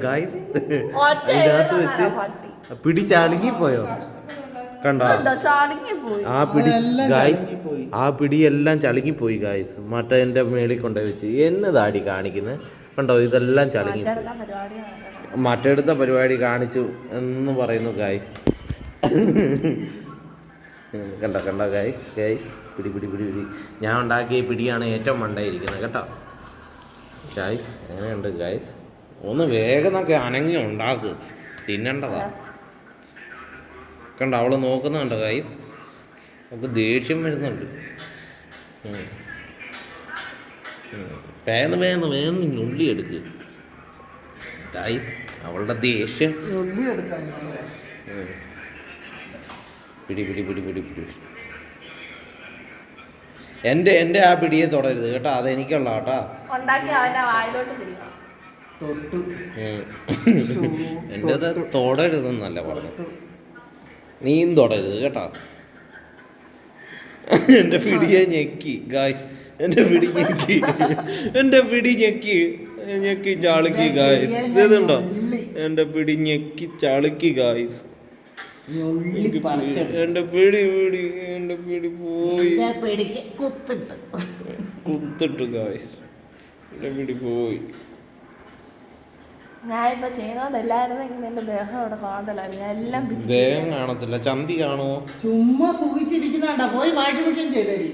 guys അതിനകത്ത് വെച്ച് പിടി ചളുങ്ങിപ്പോയോ കണ്ടോ ആ പിടി ഗായ്സ് ആ പിടിയെല്ലാം ചളുങ്ങിപ്പോയി ഗായ്സ് മറ്റേന്റെ മേളിൽ കൊണ്ടുപോയി വെച്ച് എന്നതാടി കാണിക്കുന്നത് കണ്ടോ ഇതെല്ലാം ചളുങ്ങിപ്പോയി മറ്റെടുത്ത പരിപാടി കാണിച്ചു എന്ന് പറയുന്നു ഗായ്സ് കണ്ടോ കണ്ടോ ഗായ്സ് ഗായ്സ് പിടി പിടി പിടി പിടി ഞാൻ ഉണ്ടാക്കിയ പിടിയാണ് ഏറ്റവും മണ്ടായിരിക്കുന്നത് കേട്ടോ ഗായ്സ് എങ്ങനെയുണ്ട് ഗായ്സ് ഒന്ന് വേഗം നോക്കി അനങ്ങി ഉണ്ടാക്ക് തിന്നണ്ടതാ കണ്ടോ അവള് നോക്കുന്നുണ്ടോ ഗായ്സ് നമുക്ക് ദേഷ്യം വരുന്നുണ്ട് വേഗം വേഗം വേഗം ഉള്ളി എടുക്ക് ഗായ്സ് അവളുടെ ദേഷ്യം പിടി പിടി പിടി പിടി പിടി എൻ്റെ ആ പിടിയെ തൊടരുത് കേട്ടോ അതെനിക്കുള്ള കേട്ടോ എൻ്റെ തൊടരുതെന്നല്ല പറഞ്ഞു നീയും തൊടരുത് കേട്ടോ എൻ്റെ പിടിയെ ഞെക്കി ഗായ്സ് എൻ്റെ പിടി ഞെക്കി എൻ്റെ പിടി ഞെക്കി ഞെക്കി ചാളുക്കി ഗായ്സ് ഇതുണ്ടോ എൻ്റെ പിടി ഞെക്കി ചാളുക്കി ഗായ്സ് എന്റെ പിടി പിടി എന്റെ പിടി പോയി കുത്തിട്ട് ഗായ്സ് എന്റെ പിടി പോയി ഞാനിപ്പോ ചെയ്യുന്നോണ്ടല്ലായിരുന്നു ദേഹം അവിടെ കാണത്തില്ല എല്ലാം ദേഹം കാണത്തില്ല ചന്തി കാണുമോ ചുമ്മാ സൂചിച്ചിരിക്കുന്നാണ്ടാ പോയി വാഷിംഗ് മെഷീൻ ചെയ്തേടി